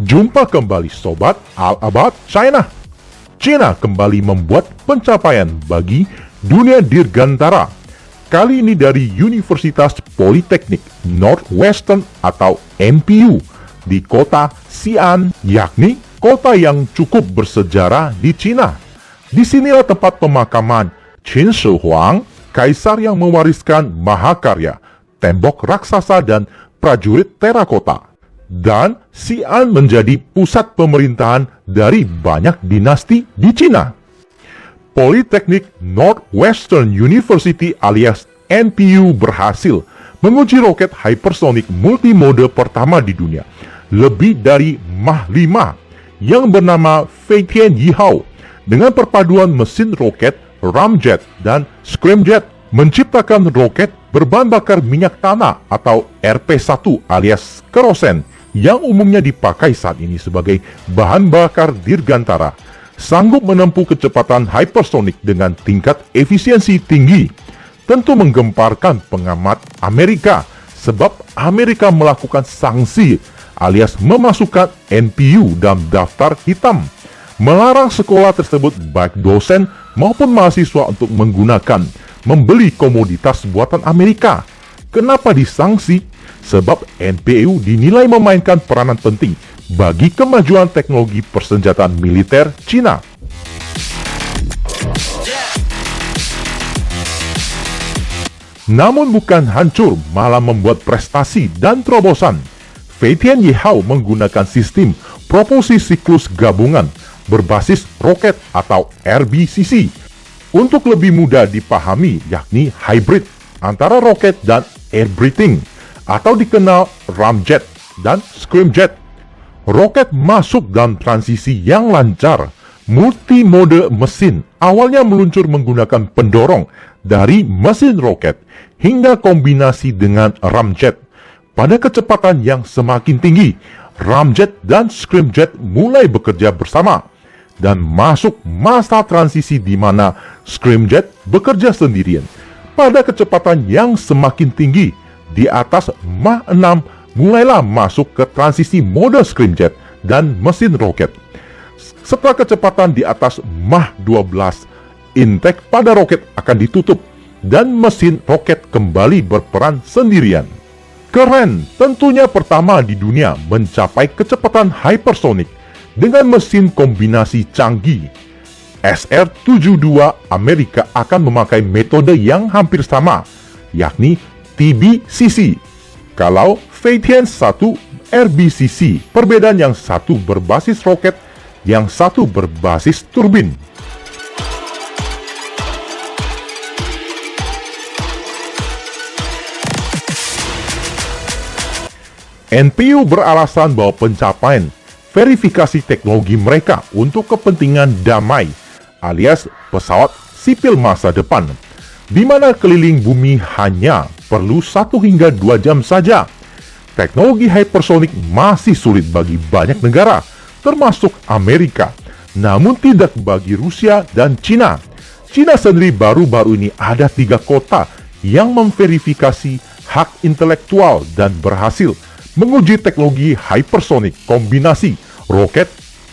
Jumpa kembali Sobat All About China. China kembali membuat pencapaian bagi dunia dirgantara. Kali ini dari Universitas Politeknik Northwestern atau NPU di kota Xi'an, yakni kota yang cukup bersejarah di China. Disinilah tempat pemakaman Qin Shi Huang, kaisar yang mewariskan mahakarya, tembok raksasa dan prajurit terakota. Dan Xi'an menjadi pusat pemerintahan dari banyak dinasti di China. Politeknik Northwestern University alias NPU berhasil menguji roket hypersonic multimode pertama di dunia, lebih dari Mach 5, yang bernama Feitian Yihao, dengan perpaduan mesin roket, ramjet, dan scramjet, menciptakan roket berbahan bakar minyak tanah atau RP-1 alias kerosen, yang umumnya dipakai saat ini sebagai bahan bakar dirgantara, sanggup menempuh kecepatan hypersonic dengan tingkat efisiensi tinggi. Tentu menggemparkan pengamat Amerika, sebab Amerika melakukan sanksi alias memasukkan NPU dalam daftar hitam, melarang sekolah tersebut baik dosen maupun mahasiswa untuk membeli komoditas buatan Amerika. Kenapa disanksi? Sebab NPU dinilai memainkan peranan penting bagi kemajuan teknologi persenjataan militer China. Namun bukan hancur, malah membuat prestasi dan terobosan. Feitian Yihao menggunakan sistem propulsi siklus gabungan berbasis roket atau RBCC. Untuk lebih mudah dipahami, yakni hybrid antara roket dan air breathing, atau dikenal ramjet dan scramjet. Roket masuk dalam transisi yang lancar. Multimode mesin awalnya meluncur menggunakan pendorong dari mesin roket hingga kombinasi dengan ramjet. Pada kecepatan yang semakin tinggi, ramjet dan scramjet mulai bekerja bersama dan masuk masa transisi di mana scramjet bekerja sendirian. Pada kecepatan yang semakin tinggi, di atas Mach 6, mulailah masuk ke transisi mode scramjet dan mesin roket. Setelah kecepatan di atas Mach 12, intake pada roket akan ditutup dan mesin roket kembali berperan sendirian. Keren, tentunya pertama di dunia mencapai kecepatan hypersonic dengan mesin kombinasi canggih. SR-72 Amerika akan memakai metode yang hampir sama, yakni TBCC. Kalau Feitian 1 RBCC, perbedaan yang satu berbasis roket, yang satu berbasis turbin. NPU beralasan bahwa pencapaian verifikasi teknologi mereka untuk kepentingan damai alias pesawat sipil masa depan, di mana keliling bumi hanya perlu 1 hingga 2 jam saja. Teknologi hypersonic masih sulit bagi banyak negara, termasuk Amerika, namun tidak bagi Rusia dan China. China sendiri baru-baru ini ada 3 kota yang memverifikasi hak intelektual dan berhasil menguji teknologi hypersonic kombinasi roket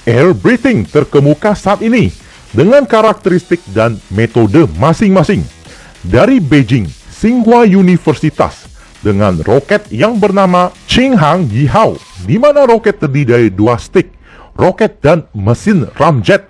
air breathing terkemuka saat ini dengan karakteristik dan metode masing-masing. Dari Beijing, Tsinghua Universitas dengan roket yang bernama Qinghang Yihao, di mana roket terdiri dari 2 stick roket dan mesin ramjet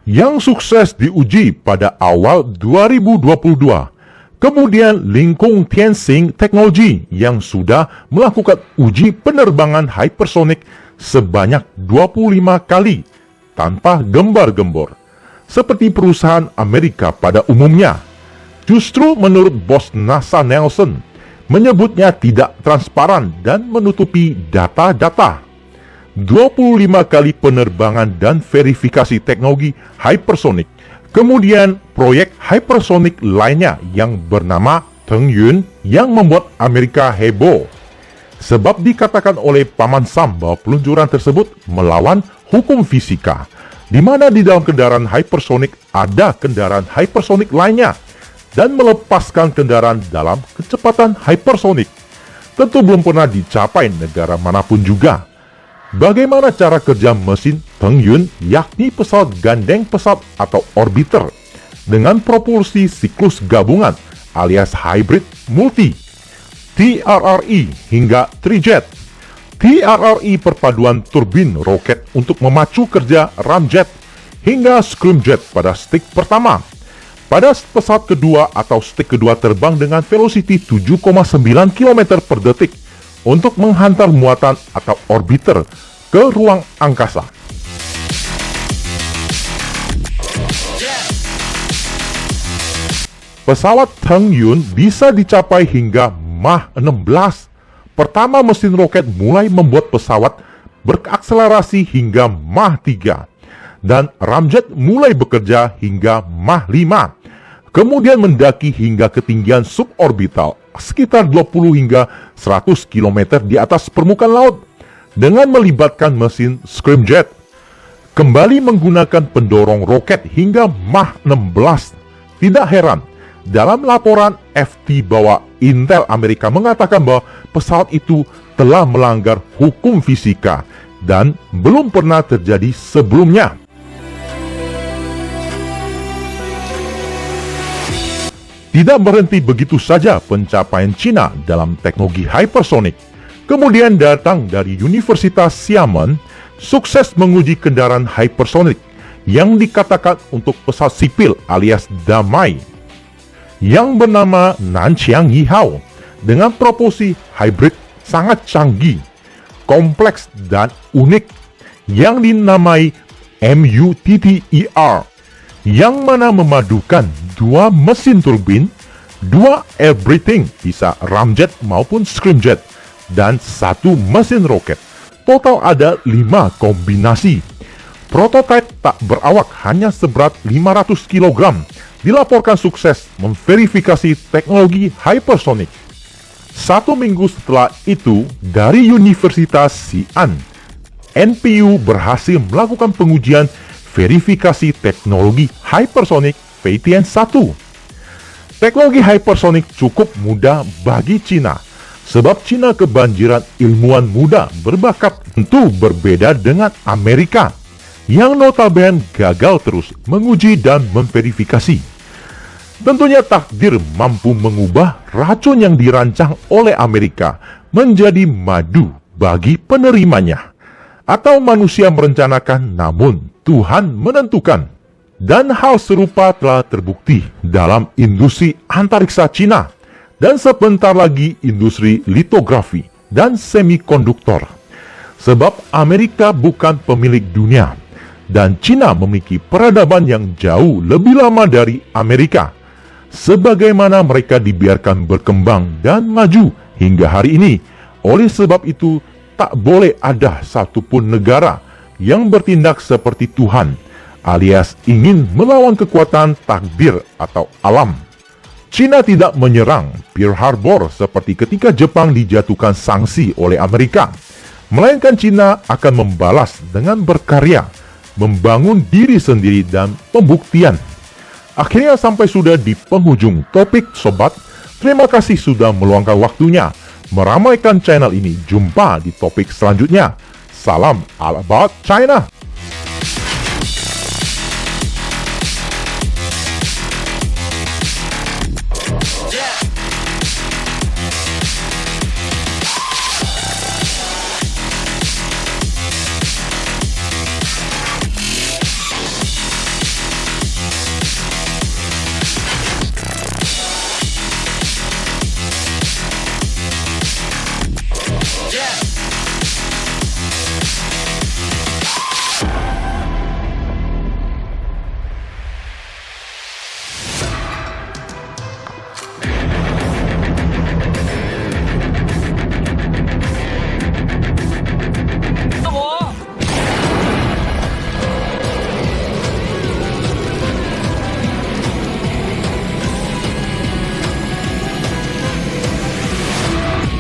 yang sukses diuji pada awal 2022. Kemudian Lingkung Tianxing Technology yang sudah melakukan uji penerbangan hypersonic sebanyak 25 kali tanpa gembar-gembor, seperti perusahaan Amerika pada umumnya. Justru menurut bos NASA Nelson, menyebutnya tidak transparan dan menutupi data-data. 25 kali penerbangan dan verifikasi teknologi hypersonic. Kemudian proyek hypersonic lainnya yang bernama Tengyun yang membuat Amerika heboh. Sebab dikatakan oleh Paman Sam bahwa peluncuran tersebut melawan hukum fisika, di mana di dalam kendaraan hypersonic ada kendaraan hypersonic lainnya dan melepaskan kendaraan dalam kecepatan hypersonic. Tentu belum pernah dicapai negara manapun juga. Bagaimana cara kerja mesin Teng Yun, yakni pesawat gandeng pesawat atau orbiter dengan propulsi siklus gabungan alias hybrid multi, TRRE hingga trijet. TRRE perpaduan turbin roket untuk memacu kerja ramjet hingga scramjet pada stick pertama. Pada pesawat kedua atau stick kedua terbang dengan velocity 7,9 km per detik untuk menghantar muatan atau orbiter ke ruang angkasa. Pesawat Teng Yun bisa dicapai hingga Mach 16. Pertama mesin roket mulai membuat pesawat berakselerasi hingga Mach 3. Dan ramjet mulai bekerja hingga Mach 5. Kemudian mendaki hingga ketinggian suborbital sekitar 20 hingga 100 km di atas permukaan laut dengan melibatkan mesin scramjet. Kembali menggunakan pendorong roket hingga Mach 16. Tidak heran, dalam laporan FT bahwa Intel Amerika mengatakan bahwa pesawat itu telah melanggar hukum fisika dan belum pernah terjadi sebelumnya. Tidak berhenti begitu saja pencapaian Cina dalam teknologi hypersonic. Kemudian datang dari Universitas Xiamen, sukses menguji kendaraan hypersonic yang dikatakan untuk pesawat sipil alias damai, yang bernama Nanxiang Yihao dengan propulsi hybrid sangat canggih, kompleks dan unik yang dinamai MUTTER, yang mana memadukan dua mesin turbin, dua air breathing bisa ramjet maupun scramjet, dan satu mesin roket. Total ada 5 kombinasi. Prototipe tak berawak hanya seberat 500 kg dilaporkan sukses memverifikasi teknologi hypersonic. 1 minggu setelah itu, dari Universitas Xi'an, NPU berhasil melakukan pengujian verifikasi teknologi hypersonic Feitian-1. Teknologi hypersonic cukup mudah bagi Cina, sebab Cina kebanjiran ilmuwan muda berbakat. Tentu berbeda dengan Amerika, yang notabene gagal terus menguji dan memverifikasi. Tentunya takdir mampu mengubah racun yang dirancang oleh Amerika menjadi madu bagi penerimanya. Atau manusia merencanakan namun Tuhan menentukan. Dan hal serupa telah terbukti dalam industri antariksa Cina dan sebentar lagi industri litografi dan semikonduktor. Sebab Amerika bukan pemilik dunia dan Cina memiliki peradaban yang jauh lebih lama dari Amerika. Sebagaimana mereka dibiarkan berkembang dan maju hingga hari ini. Oleh sebab itu, tak boleh ada satupun negara yang bertindak seperti Tuhan, alias ingin melawan kekuatan takdir atau alam. Cina tidak menyerang Pearl Harbor seperti ketika Jepang dijatuhkan sanksi oleh Amerika, melainkan Cina akan membalas dengan berkarya, membangun diri sendiri dan pembuktian. Akhirnya sampai sudah di penghujung topik sobat. Terima kasih sudah meluangkan waktunya meramaikan channel ini. Jumpa di topik selanjutnya. Salam all about China.